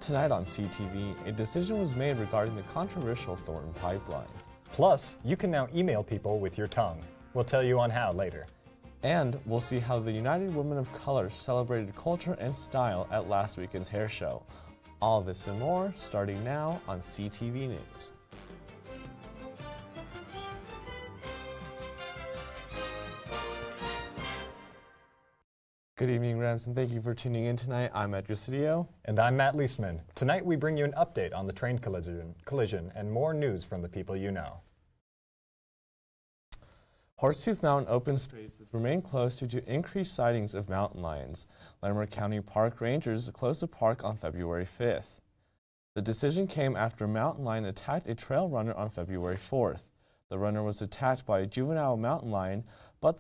Tonight on CTV, a decision was made regarding the controversial Thornton pipeline. Plus, you can now email people with your tongue. We'll tell you on how later. And we'll see how the United Women of Color celebrated culture and style at last weekend's hair show. All this and more starting now on CTV News. Good evening, Rams, and thank you for tuning in tonight. I'm Edgar Cedillo. And I'm Matt Leisman. Tonight we bring you an update on the train collision and more news from the people you know. Horsetooth Mountain open spaces remain closed due to increased sightings of mountain lions. Larimer County Park Rangers closed the park on February 5th. The decision came after a mountain lion attacked a trail runner on February 4th. The runner was attacked by a juvenile mountain lion, but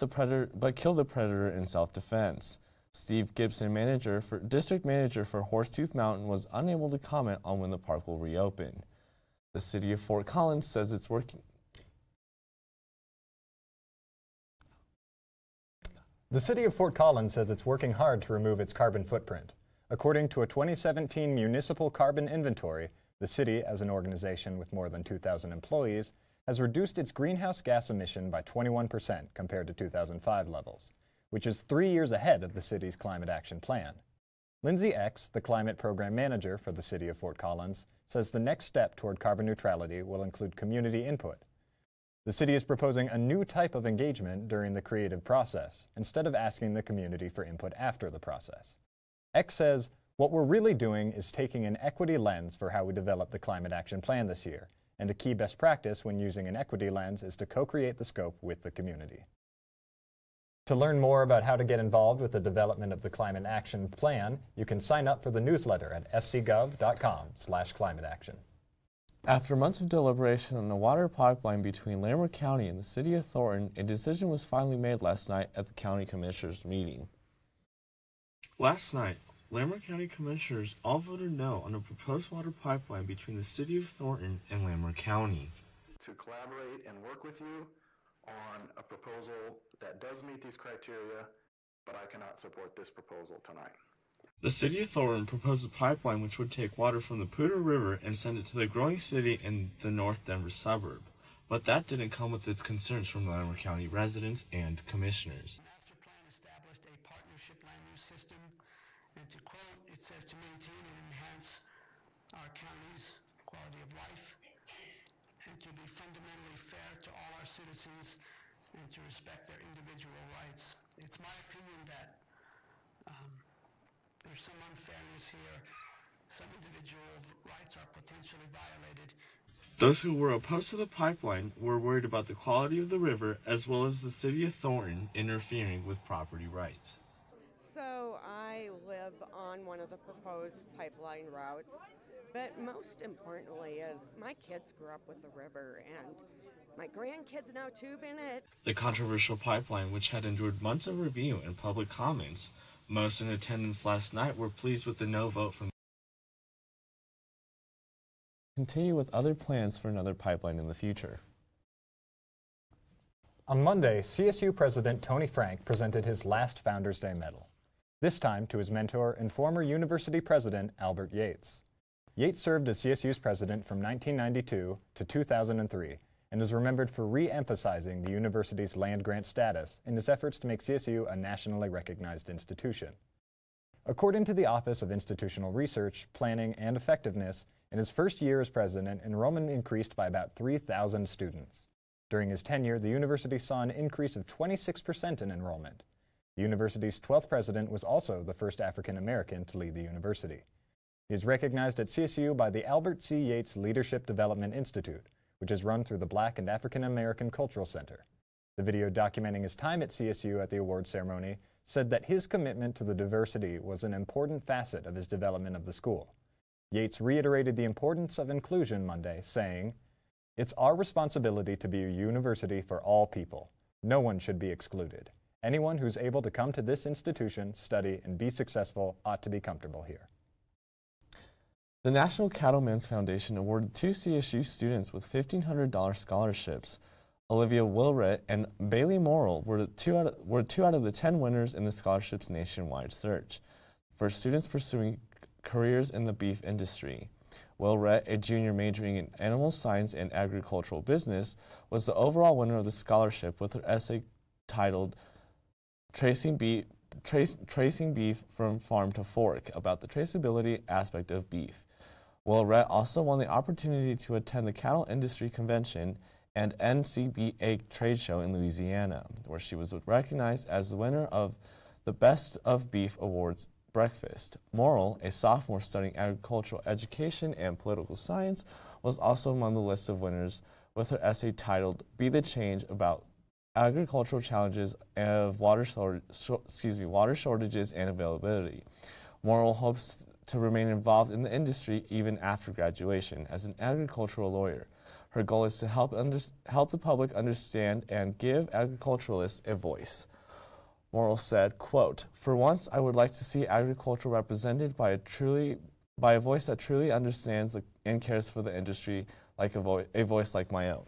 killed the predator in self-defense. Steve Gibson, district manager for Horsetooth Mountain, was unable to comment on when the park will reopen. The city of Fort Collins says it's working. The city of Fort Collins says it's working hard to remove its carbon footprint. According to a 2017 municipal carbon inventory, the city, as an organization with more than 2,000 employees, has reduced its greenhouse gas emission by 21% compared to 2005 levels, which is 3 years ahead of the city's climate action plan. Lindsay X, the climate program manager for the city of Fort Collins, says the next step toward carbon neutrality will include community input. The city is proposing a new type of engagement during the creative process, instead of asking the community for input after the process. X says, "What we're really doing is taking an equity lens for how we develop the climate action plan this year, and a key best practice when using an equity lens is to co-create the scope with the community." To learn more about how to get involved with the development of the Climate Action Plan, you can sign up for the newsletter at fcgov.com/climateaction. After months of deliberation on the water pipeline between Larimer County and the city of Thornton, a decision was finally made last night at the county commissioners' meeting. Last night, Larimer County Commissioners all voted no on a proposed water pipeline between the city of Thornton and Larimer County. To collaborate and work with you on a proposal that does meet these criteria, but I cannot support this proposal tonight. The city of Thornton proposed a pipeline which would take water from the Poudre River and send it to the growing city in the North Denver suburb, but that didn't come with its concerns from Larimer County residents and commissioners. The master plan established a partnership land use system, and to quote, it says to maintain and enhance our county's quality of life, and to be fundamentally fair to all our citizens, and to respect their individual rights. It's my opinion that there's some unfairness here. Some individual rights are potentially violated. Those who were opposed to the pipeline were worried about the quality of the river as well as the city of Thornton interfering with property rights. So I live on one of the proposed pipeline routes, but most importantly is my kids grew up with the river and my grandkids now tube in it. The controversial pipeline, which had endured months of review and public comments, most in attendance last night were pleased with the no vote from. Continue with other plans for another pipeline in the future. On Monday, CSU President Tony Frank presented his last Founders Day medal, this time to his mentor and former university president Albert Yates. Yates served as CSU's president from 1992 to 2003 and is remembered for re-emphasizing the university's land-grant status in his efforts to make CSU a nationally recognized institution. According to the Office of Institutional Research, Planning, and Effectiveness, in his first year as president, enrollment increased by about 3,000 students. During his tenure, the university saw an increase of 26% in enrollment. The university's 12th president was also the first African American to lead the university. He is recognized at CSU by the Albert C. Yates Leadership Development Institute, which is run through the Black and African American Cultural Center. The video documenting his time at CSU at the awards ceremony said that his commitment to the diversity was an important facet of his development of the school. Yates reiterated the importance of inclusion Monday, saying, "It's our responsibility to be a university for all people. No one should be excluded. Anyone who's able to come to this institution, study, and be successful ought to be comfortable here." The National Cattlemen's Foundation awarded 2 CSU students with $1,500 scholarships. Olivia Wilrett and Bailey Morrill were two out of the 10 winners in the scholarship's nationwide search. For students pursuing careers in the beef industry. Will Rhett, a junior majoring in animal science and agricultural business, was the overall winner of the scholarship with her essay titled Tracing Beef from Farm to Fork, about the traceability aspect of beef. Will Rhett also won the opportunity to attend the Cattle Industry Convention and NCBA trade show in Louisiana, where she was recognized as the winner of the Best of Beef Awards breakfast. Morrill, a sophomore studying agricultural education and political science, was also among the list of winners with her essay titled Be the Change, about agricultural challenges of water shortages and availability. Morrill hopes to remain involved in the industry even after graduation as an agricultural lawyer. Her goal is to help the public understand and give agriculturalists a voice. Morrill said, quote, "For once, I would like to see agriculture represented by a voice that truly understands and cares for the industry, like a voice like my own."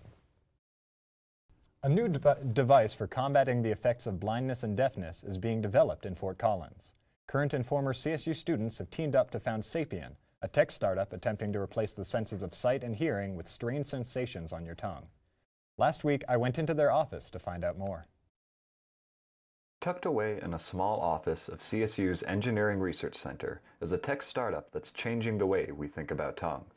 A new device for combating the effects of blindness and deafness is being developed in Fort Collins. Current and former CSU students have teamed up to found Sapien, a tech startup attempting to replace the senses of sight and hearing with strange sensations on your tongue. Last week, I went into their office to find out more. Tucked away in a small office of CSU's Engineering Research Center is a tech startup that's changing the way we think about tongues.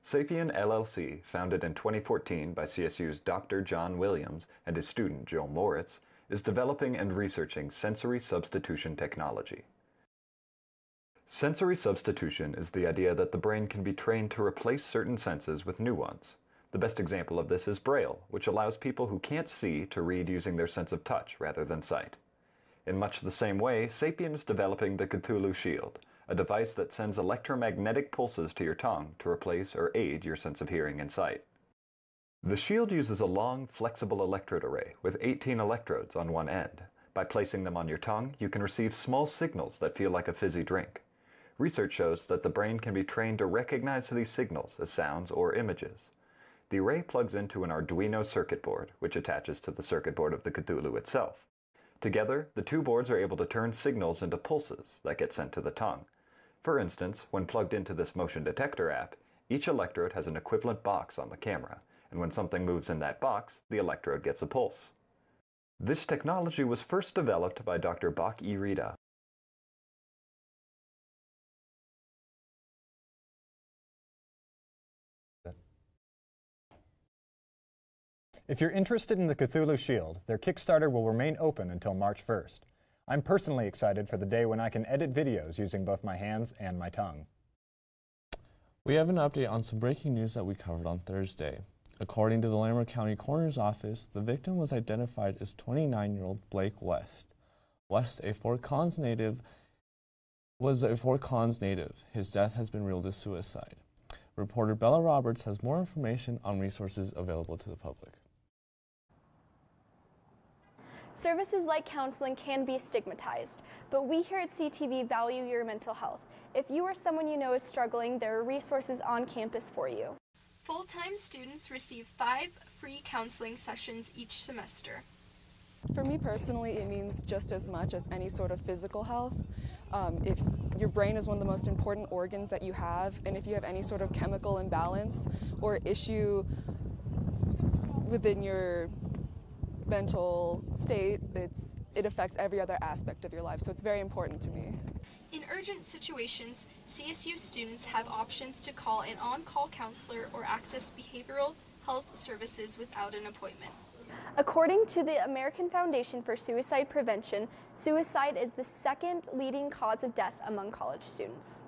Sapien LLC, founded in 2014 by CSU's Dr. John Williams and his student Joe Moritz, is developing and researching sensory substitution technology. Sensory substitution is the idea that the brain can be trained to replace certain senses with new ones. The best example of this is Braille, which allows people who can't see to read using their sense of touch rather than sight. In much the same way, Sapien is developing the Cthulhu Shield, a device that sends electromagnetic pulses to your tongue to replace or aid your sense of hearing and sight. The shield uses a long, flexible electrode array with 18 electrodes on one end. By placing them on your tongue, you can receive small signals that feel like a fizzy drink. Research shows that the brain can be trained to recognize these signals as sounds or images. The array plugs into an Arduino circuit board, which attaches to the circuit board of the Cthulhu itself. Together, the two boards are able to turn signals into pulses that get sent to the tongue. For instance, when plugged into this motion detector app, each electrode has an equivalent box on the camera, and when something moves in that box, the electrode gets a pulse. This technology was first developed by Dr. Bach Irida. If you're interested in the Cthulhu Shield, their Kickstarter will remain open until March 1st. I'm personally excited for the day when I can edit videos using both my hands and my tongue. We have an update on some breaking news that we covered on Thursday. According to the Larimer County Coroner's Office, the victim was identified as 29-year-old Blake West. West, a Fort Collins native, was a Fort Collins native. His death has been ruled as suicide. Reporter Bella Roberts has more information on resources available to the public. Services like counseling can be stigmatized, but we here at CTV value your mental health. If you or someone you know is struggling, there are resources on campus for you. Full-time students receive 5 free counseling sessions each semester. For me personally, it means just as much as any sort of physical health. If your brain is one of the most important organs that you have, and if you have any sort of chemical imbalance or issue within your mental state, it affects every other aspect of your life, so it's very important to me. In urgent situations, CSU students have options to call an on-call counselor or access behavioral health services without an appointment. According to the American Foundation for Suicide Prevention, suicide is the second leading cause of death among college students.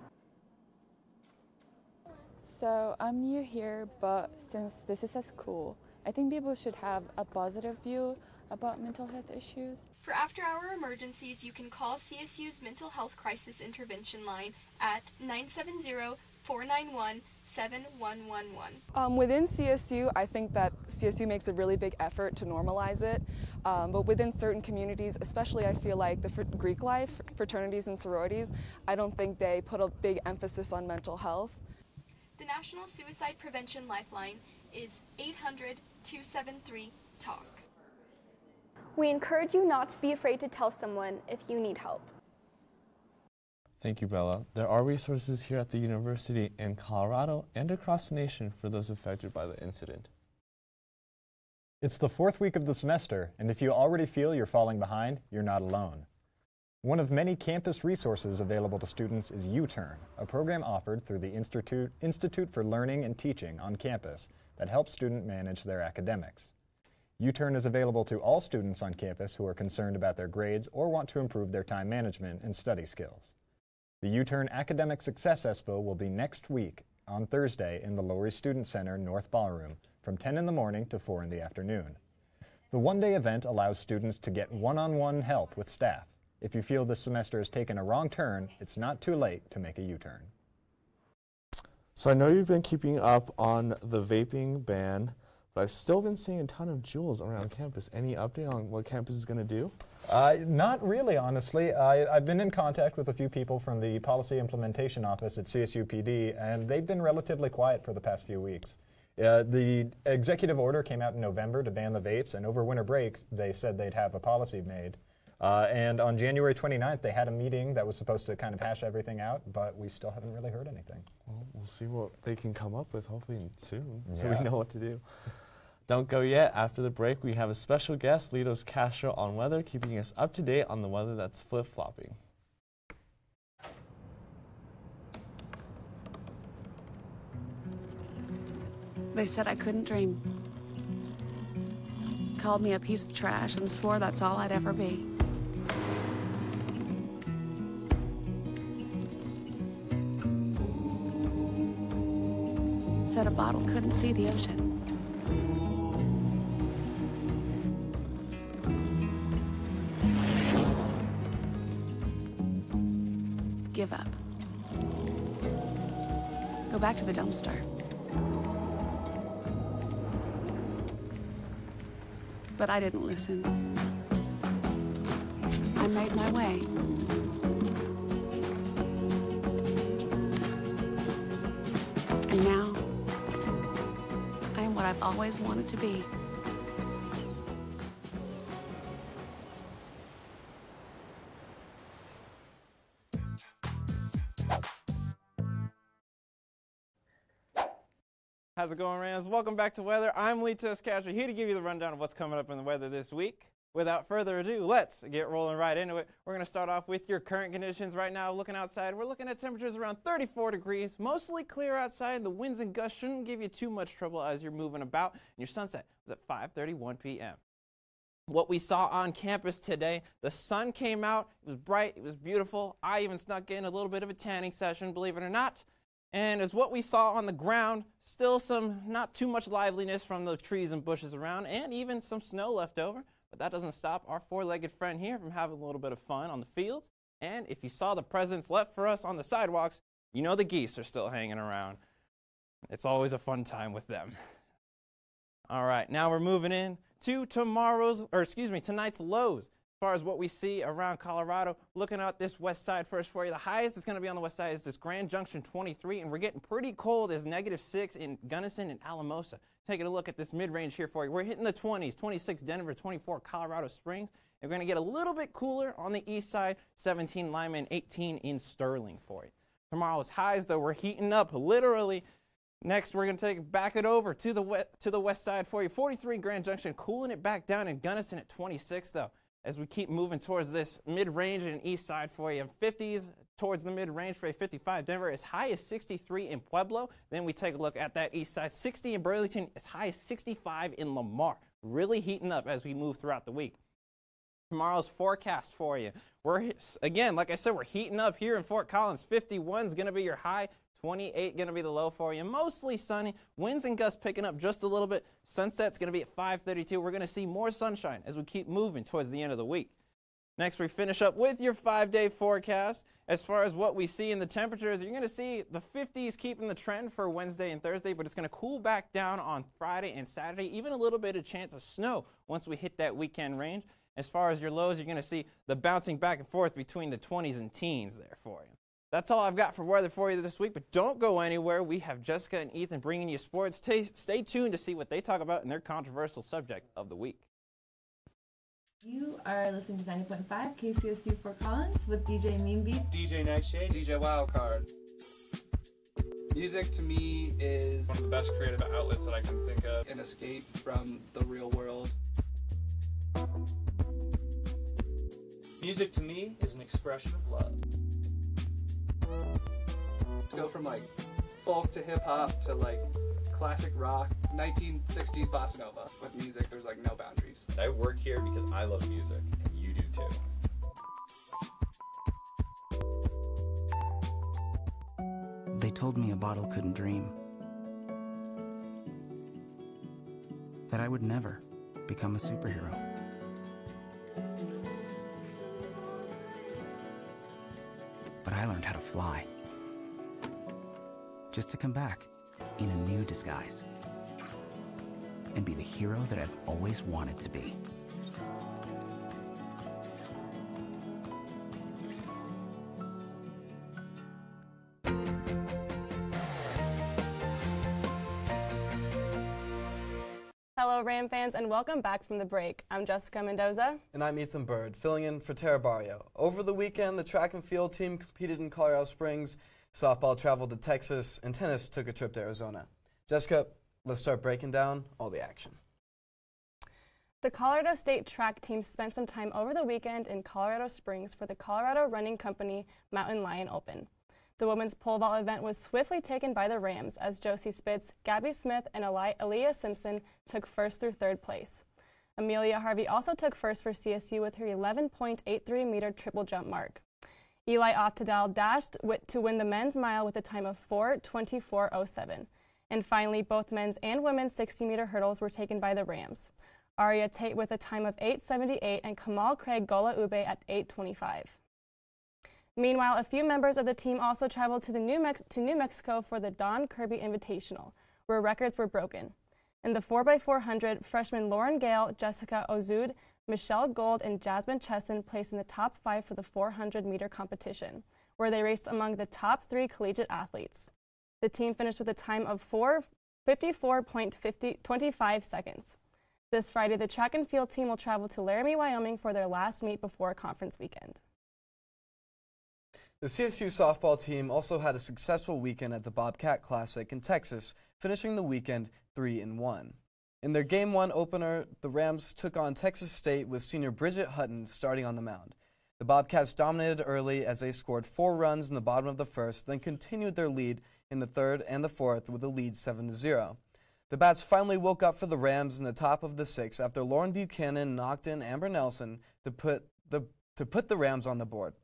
So I'm new here, but since this is a school, I think people should have a positive view about mental health issues. For after-hour emergencies, you can call CSU's Mental Health Crisis Intervention line at 970-491-7111. Within CSU, I think that CSU makes a really big effort to normalize it, but within certain communities, especially I feel like the Greek life, fraternities and sororities, I don't think they put a big emphasis on mental health. The National Suicide Prevention Lifeline is 800-273-TALK. We encourage you not to be afraid to tell someone if you need help. Thank you, Bella. There are resources here at the university in Colorado and across the nation for those affected by the incident. It's the 4th week of the semester, and if you already feel you're falling behind, you're not alone. One of many campus resources available to students is UTurn, a program offered through the Institute for Learning and Teaching on campus that helps students manage their academics. UTurn is available to all students on campus who are concerned about their grades or want to improve their time management and study skills. The UTurn Academic Success Expo will be next week on Thursday in the Lowry Student Center North Ballroom from 10 in the morning to 4 in the afternoon. The one-day event allows students to get one-on-one help with staff. If you feel this semester has taken a wrong turn, it's not too late to make a U-turn. So I know you've been keeping up on the vaping ban, but I've still been seeing a ton of jewels around campus. Any update on what campus is going to do? Not really, honestly. I've been in contact with a few people from the Policy Implementation Office at CSU PD, and they've been relatively quiet for the past few weeks. The executive order came out in November to ban the vapes, and over winter break, they said they'd have a policy made. And on January 29th, they had a meeting that was supposed to kind of hash everything out, but we still haven't really heard anything. Well, we'll see what they can come up with, hopefully soon, so we know what to do. Don't go yet. After the break, we have a special guest, Litos Castro, on weather, keeping us up to date on the weather that's flip-flopping. They said I couldn't dream. Called me a piece of trash and swore that's all I'd ever be. Said a bottle couldn't see the ocean. Give up. Go back to the dumpster. But I didn't listen. I made my way. And now, I am what I've always wanted to be. How's it going, Rams? Welcome back to Weather. I'm Litos Castro, here to give you the rundown of what's coming up in the weather this week. Without further ado, let's get rolling right into it. We're going to start off with your current conditions right now. Looking outside, we're looking at temperatures around 34 degrees, mostly clear outside. The winds and gusts shouldn't give you too much trouble as you're moving about. And your sunset was at 5:31 p.m. What we saw on campus today, the sun came out. It was bright. It was beautiful. I even snuck in a little bit of a tanning session, believe it or not. And as what we saw on the ground, still some not too much liveliness from the trees and bushes around, and even some snow left over. But that doesn't stop our four-legged friend here from having a little bit of fun on the fields. And if you saw the presents left for us on the sidewalks, you know the geese are still hanging around. It's always a fun time with them. All right, now we're moving in to tonight's lows. As far as what we see around Colorado, looking at this west side first for you, the highest that's going to be on the west side is this Grand Junction 23, and we're getting pretty cold as -6 in Gunnison and Alamosa. Taking a look at this mid-range here for you, we're hitting the 20s, 26 Denver, 24 Colorado Springs. And we're going to get a little bit cooler on the east side, 17 Lyman, 18 in Sterling for you. Tomorrow's highs, though, we're heating up literally. Next, we're going to back it over to the west side for you, 43 Grand Junction, cooling it back down in Gunnison at 26, though. As we keep moving towards this mid-range and east side for you, 50s towards the mid-range for a 55 Denver, as high as 63 in Pueblo. Then we take a look at that east side, 60 in Burlington, as high as 65 in Lamar. Really heating up as we move throughout the week. Tomorrow's forecast for you. Again, like I said, we're heating up here in Fort Collins. 51 is going to be your high. 28 going to be the low for you. Mostly sunny. Winds and gusts picking up just a little bit. Sunset's going to be at 5:32. We're going to see more sunshine as we keep moving towards the end of the week. Next, we finish up with your 5-day forecast. As far as what we see in the temperatures, you're going to see the 50s keeping the trend for Wednesday and Thursday, but it's going to cool back down on Friday and Saturday. Even a little bit of chance of snow once we hit that weekend range. As far as your lows, you're going to see the bouncing back and forth between the 20s and teens there for you. That's all I've got for weather for you this week, but don't go anywhere. We have Jessica and Ethan bringing you sports. Stay tuned to see what they talk about in their controversial subject of the week. You are listening to 90.5 KCSU Fort Collins with DJ Meanbeat, DJ Nightshade, DJ Wildcard. Music to me is one of the best creative outlets that I can think of. An escape from the real world. Music to me is an expression of love. To go from like folk to hip hop to like classic rock, 1960s bossa nova. With music, there's like no boundaries. I work here because I love music, and you do too. They told me a bottle couldn't dream. That I would never become a superhero. But I learned how to fly. Just to come back in a new disguise and be the hero that I've always wanted to be. Hello, Ram fans, and welcome back from the break. I'm Jessica Mendoza. And I'm Ethan Bird, filling in for Tara Barrio. Over the weekend, the track and field team competed in Colorado Springs, softball traveled to Texas, and tennis took a trip to Arizona. Jessica, let's start breaking down all the action. The Colorado State track team spent some time over the weekend in Colorado Springs for the Colorado running company Mountain Lion Open. The women's pole vault event was swiftly taken by the Rams as Josie Spitz, Gabby Smith, and Aaliyah Simpson took first through third place. Amelia Harvey also took first for CSU with her 11.83-meter triple jump mark. Eli Oftedal dashed to win the men's mile with a time of 4:24.07. And finally, both men's and women's 60-meter hurdles were taken by the Rams. Aria Tate with a time of 8:78 and Kamal Craig Gola Ube at 8:25. Meanwhile, a few members of the team also traveled to New Mexico for the Don Kirby Invitational, where records were broken. In the 4x400, freshmen Lauren Gale, Jessica Ozud, Michelle Gold, and Jasmine Chesson placed in the top 5 for the 400-meter competition, where they raced among the top 3 collegiate athletes. The team finished with a time of 4:54.25 seconds. This Friday, the track and field team will travel to Laramie, Wyoming for their last meet before conference weekend. The CSU softball team also had a successful weekend at the Bobcat Classic in Texas, finishing the weekend 3-1. In their Game 1 opener, the Rams took on Texas State with senior Bridget Hutton starting on the mound. The Bobcats dominated early as they scored 4 runs in the bottom of the first, then continued their lead in the third and the fourth with a lead 7-0. The Bats finally woke up for the Rams in the top of the 6th after Lauren Buchanan knocked in Amber Nelson to put the Rams on the board.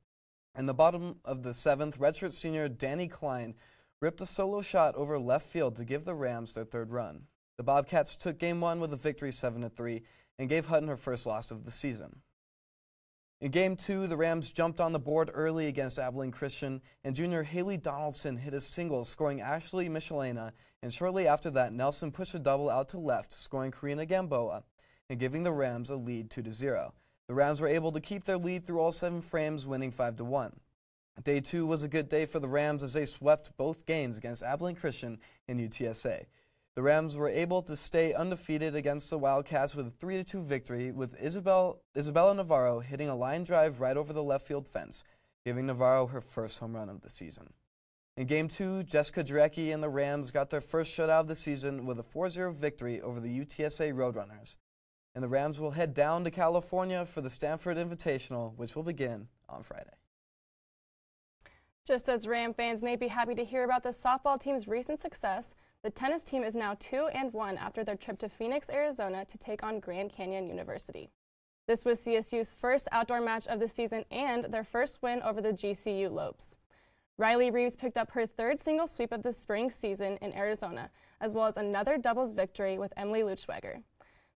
In the bottom of the 7th, redshirt senior Danny Klein ripped a solo shot over left field to give the Rams their 3rd run. The Bobcats took Game 1 with a victory 7-3 and gave Hutton her first loss of the season. In Game 2, the Rams jumped on the board early against Abilene Christian, and junior Haley Donaldson hit a single, scoring Ashley Michelena, and shortly after that, Nelson pushed a double out to left, scoring Karina Gamboa, and giving the Rams a lead 2-0. The Rams were able to keep their lead through all 7 frames, winning 5-1. Day 2 was a good day for the Rams as they swept both games against Abilene Christian and UTSA. The Rams were able to stay undefeated against the Wildcats with a 3-2 victory, with Isabella Navarro hitting a line drive right over the left field fence, giving Navarro her first home run of the season. In Game 2, Jessica Drecke and the Rams got their first shutout of the season with a 4-0 victory over the UTSA Roadrunners. And the Rams will head down to California for the Stanford Invitational, which will begin on Friday. Just as Ram fans may be happy to hear about the softball team's recent success, the tennis team is now 2-1 after their trip to Phoenix, Arizona to take on Grand Canyon University. This was CSU's first outdoor match of the season and their first win over the GCU Lopes. Riley Reeves picked up her 3rd single sweep of the spring season in Arizona, as well as another doubles victory with Emily Luchsweger.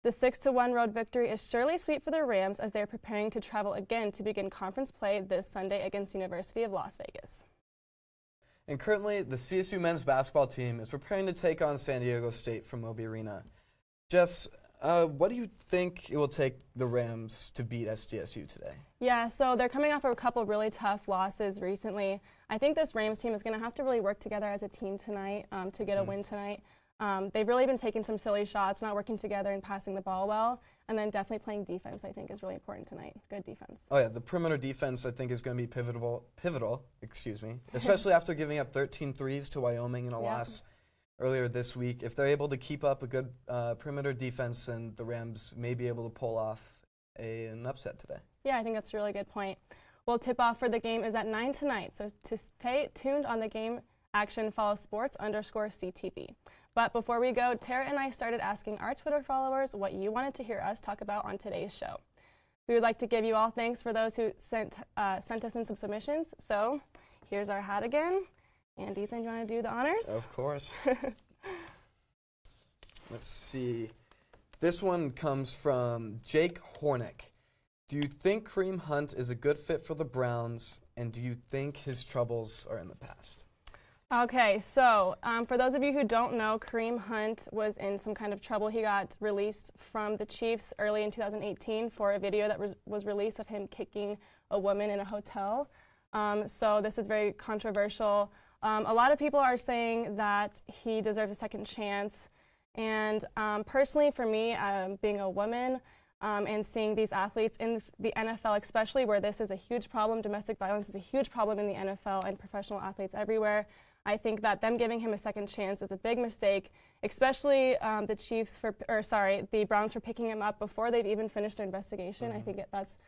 The 6-1 road victory is surely sweet for the Rams as they are preparing to travel again to begin conference play this Sunday against University of Las Vegas. And currently, the CSU men's basketball team is preparing to take on San Diego State from Moby Arena. Jess, what do you think it will take the Rams to beat SDSU today? Yeah, so they're coming off of a couple really tough losses recently. I think this Rams team is going to have to really work together as a team tonight to get a win tonight. They've really been taking some silly shots, not working together and passing the ball well, and then definitely playing defense, I think, is really important tonight. Good defense. Oh yeah, the perimeter defense I think is going to be pivotal, especially after giving up 13 threes to Wyoming in a loss earlier this week. If they're able to keep up a good perimeter defense, then the Rams may be able to pull off an upset today. Yeah, I think that's a really good point. Well, tip-off for the game is at 9 tonight, so to stay tuned on the game action, follow sports_CTV. But before we go, Tara and I started asking our Twitter followers what you wanted to hear us talk about on today's show. We would like to give you all thanks for those who sent us in some submissions. So here's our hat again. And Ethan, do you want to do the honors? Of course. Let's see. This one comes from Jake Hornick. Do you think Kareem Hunt is a good fit for the Browns, and do you think his troubles are in the past? Okay, so for those of you who don't know, Kareem Hunt was in some kind of trouble. He got released from the Chiefs early in 2018 for a video that was released of him kicking a woman in a hotel. So this is very controversial. A lot of people are saying that he deserves a second chance. And personally, for me, being a woman and seeing these athletes in the NFL, especially where this is a huge problem, domestic violence is a huge problem in the NFL and professional athletes everywhere. I think that them giving him a second chance is a big mistake, especially the Browns for picking him up before they've even finished their investigation. I think that's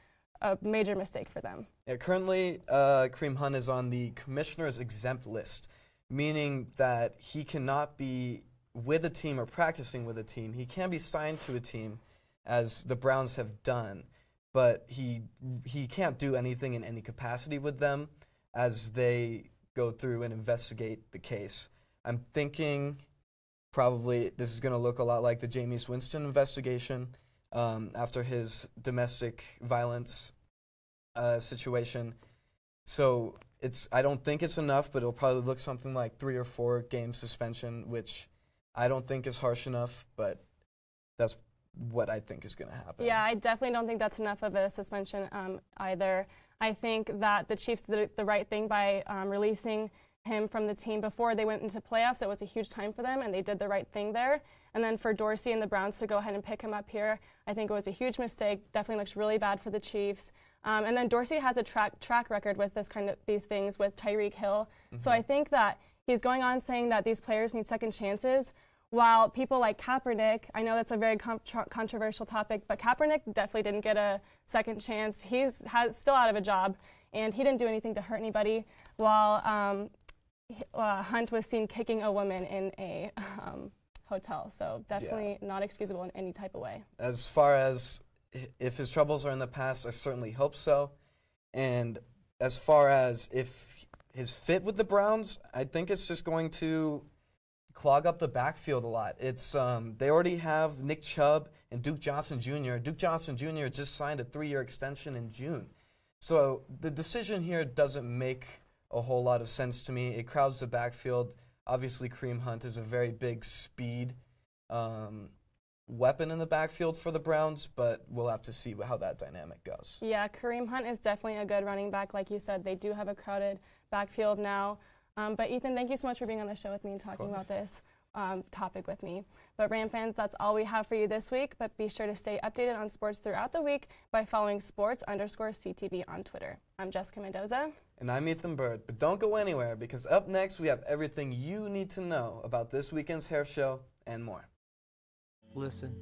a major mistake for them. Yeah, currently, Kareem Hunt is on the commissioner's exempt list, meaning that he cannot be with a team or practicing with a team. He can be signed to a team, as the Browns have done, but he can't do anything in any capacity with them as they go through and investigate the case. I'm thinking probably this is going to look a lot like the Jameis Winston investigation after his domestic violence situation. So I don't think it's enough, but it'll probably look something like 3 or 4 game suspension, which I don't think is harsh enough, but that's what I think is going to happen. Yeah, I definitely don't think that's enough of a suspension either. I think that the Chiefs did the right thing by releasing him from the team before they went into playoffs. It was a huge time for them, and they did the right thing there. And then for Dorsey and the Browns to go ahead and pick him up here, I think it was a huge mistake. Definitely looks really bad for the Chiefs. And then Dorsey has a track record with these things with Tyreek Hill. Mm-hmm. So I think that he's going on saying that these players need second chances, while people like Kaepernick, I know that's a very controversial topic, but Kaepernick definitely didn't get a second chance. He's still out of a job, and he didn't do anything to hurt anybody, while Hunt was seen kicking a woman in a hotel. So definitely not excusable in any type of way. As far as if his troubles are in the past, I certainly hope so. And as far as if his fit with the Browns, I think it's just going to clog up the backfield a lot. It's they already have Nick Chubb and Duke Johnson Jr. Duke Johnson Jr. just signed a 3-year extension in June. So the decision here doesn't make a whole lot of sense to me. It crowds the backfield. Obviously, Kareem Hunt is a very big speed weapon in the backfield for the Browns, but we'll have to see how that dynamic goes. Yeah, Kareem Hunt is definitely a good running back. Like you said, they do have a crowded backfield now. But Ethan, thank you so much for being on the show with me and talking about this topic with me. But Ram fans, that's all we have for you this week. But be sure to stay updated on sports throughout the week by following sports_CTV on Twitter. I'm Jessica Mendoza. And I'm Ethan Bird. But don't go anywhere, because up next we have everything you need to know about this weekend's hair show and more. Listen,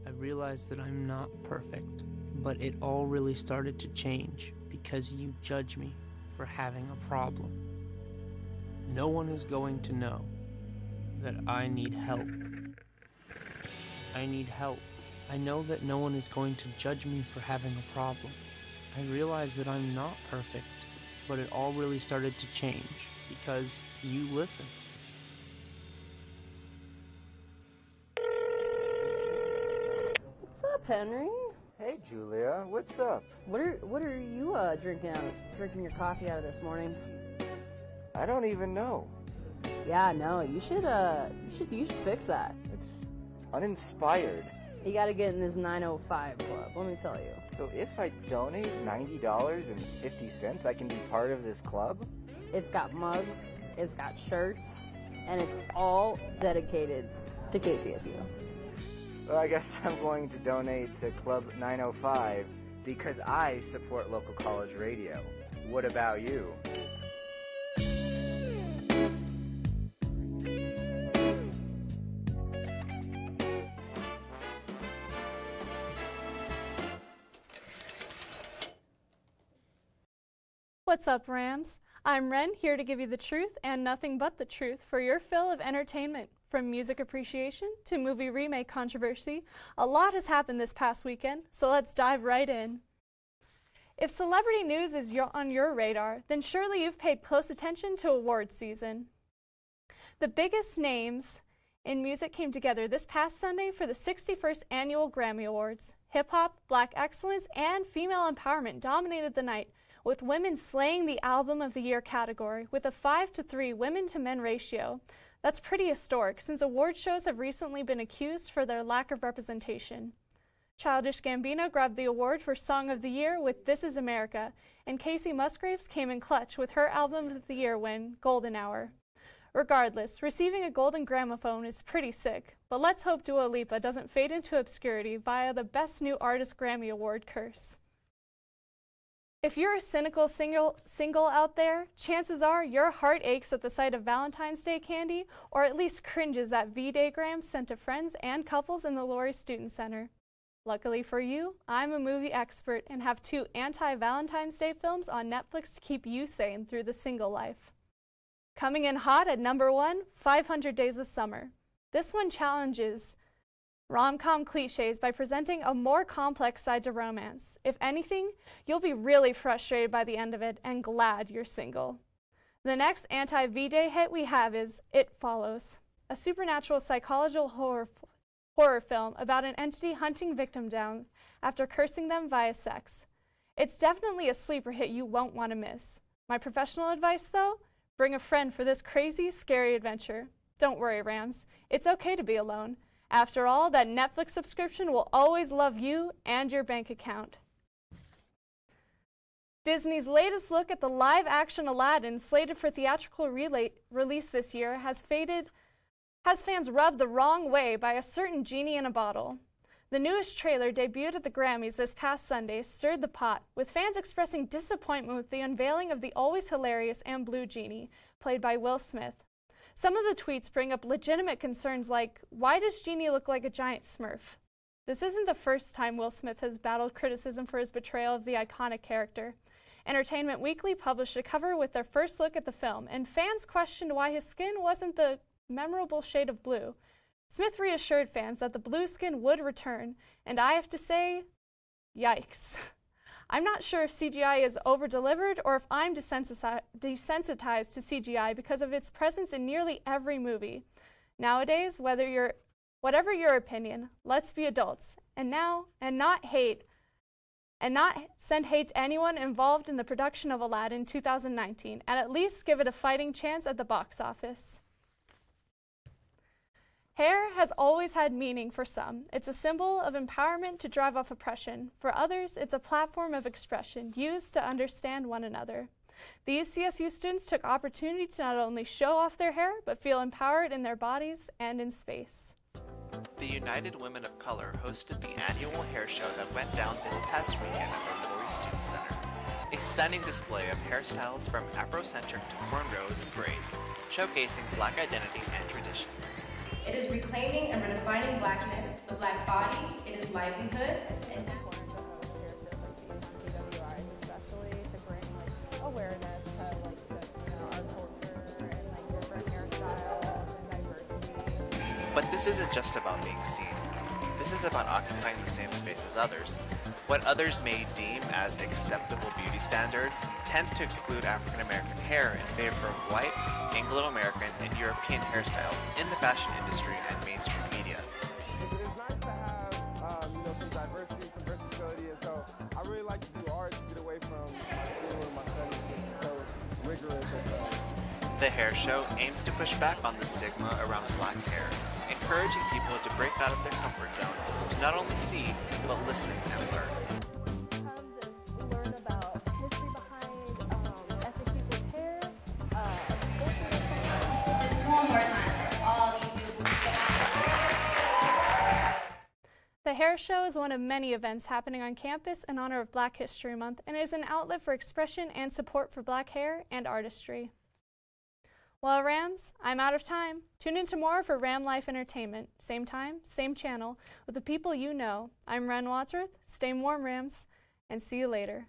I realize that I'm not perfect, but it all really started to change because you judge me for having a problem. No one is going to know that I need help. I need help. I know that no one is going to judge me for having a problem. I realize that I'm not perfect, but it all really started to change because you listen. What's up, Henry? Hey, Julia. What's up? What are you drinking your coffee out of this morning? I don't even know. Yeah, no, you should fix that. It's uninspired. You gotta get in this 905 club, let me tell you. So if I donate $90.50, I can be part of this club? It's got mugs, it's got shirts, and it's all dedicated to KCSU. Well, I guess I'm going to donate to Club 905 because I support local college radio. What about you? What's up, Rams? I'm Ren, here to give you the truth and nothing but the truth for your fill of entertainment. From music appreciation to movie remake controversy, a lot has happened this past weekend, so let's dive right in. If celebrity news is on your radar, then surely you've paid close attention to awards season. The biggest names in music came together this past Sunday for the 61st Annual Grammy Awards. Hip-hop, black excellence, and female empowerment dominated the night, with women slaying the Album of the Year category with a 5-to-3 women-to-men ratio. That's pretty historic, since award shows have recently been accused for their lack of representation. Childish Gambino grabbed the award for Song of the Year with This Is America, and Casey Musgraves came in clutch with her Album of the Year win, Golden Hour. Regardless, receiving a golden gramophone is pretty sick, but let's hope Dua Lipa doesn't fade into obscurity via the Best New Artist Grammy Award curse. If you're a cynical single out there, chances are your heart aches at the sight of Valentine's Day candy, or at least cringes at V-Day-grams sent to friends and couples in the Laurie Student Center. Luckily for you, I'm a movie expert and have 2 anti-Valentine's Day films on Netflix to keep you sane through the single life. Coming in hot at number 1, 500 Days of Summer. This one challenges rom-com cliches by presenting a more complex side to romance. If anything, you'll be really frustrated by the end of it and glad you're single. The next anti-V-Day hit we have is It Follows, a supernatural psychological horror film about an entity hunting victim down after cursing them via sex. It's definitely a sleeper hit you won't want to miss. My professional advice, though, bring a friend for this crazy, scary adventure. Don't worry, Rams. It's okay to be alone. After all, that Netflix subscription will always love you and your bank account. Disney's latest look at the live-action Aladdin, slated for theatrical release this year, has fans rubbed the wrong way by a certain genie in a bottle. The newest trailer, debuted at the Grammys this past Sunday, stirred the pot, with fans expressing disappointment with the unveiling of the always hilarious and blue genie, played by Will Smith. Some of the tweets bring up legitimate concerns like, why does Genie look like a giant Smurf? This isn't the first time Will Smith has battled criticism for his portrayal of the iconic character. Entertainment Weekly published a cover with their first look at the film, and fans questioned why his skin wasn't the memorable shade of blue. Smith reassured fans that the blue skin would return, and I have to say, yikes. I'm not sure if CGI is over-delivered or if I'm desensitized to CGI because of its presence in nearly every movie. Nowadays, whatever your opinion, let's be adults, and not send hate to anyone involved in the production of Aladdin 2019, and at least give it a fighting chance at the box office. Hair has always had meaning for some. It's a symbol of empowerment to drive off oppression. For others, it's a platform of expression used to understand one another. These CSU students took opportunity to not only show off their hair, but feel empowered in their bodies and in space. The United Women of Color hosted the annual hair show that went down this past weekend at the Laurie Student Center. A stunning display of hairstyles from Afrocentric to cornrows and braids, showcasing Black identity and tradition. It is reclaiming and redefining Blackness, the Black body, it is livelihood, and especially to bring awareness to our culture and different hairstyles and diversity. But this isn't just about being seen. This is about occupying the same space as others. What others may deem as acceptable beauty standards tends to exclude African American hair in favor of white, Anglo-American, and European hairstyles in the fashion industry and mainstream media. It's nice to have some diversity, some versatility, and so I really like to do art to get away from my school and my studies. It's so rigorous. The hair show aims to push back on the stigma around Black hair, encouraging people to break out of their comfort zone to not only see, but listen and learn. Learn about history behind ethnic people's hair. Just one more time. hair show is one of many events happening on campus in honor of Black History Month and is an outlet for expression and support for black hair and artistry. Well, Rams, I'm out of time. Tune in tomorrow for Ram Life Entertainment. Same time, same channel, with the people you know. I'm Ren Wadsworth. Stay warm, Rams, and see you later.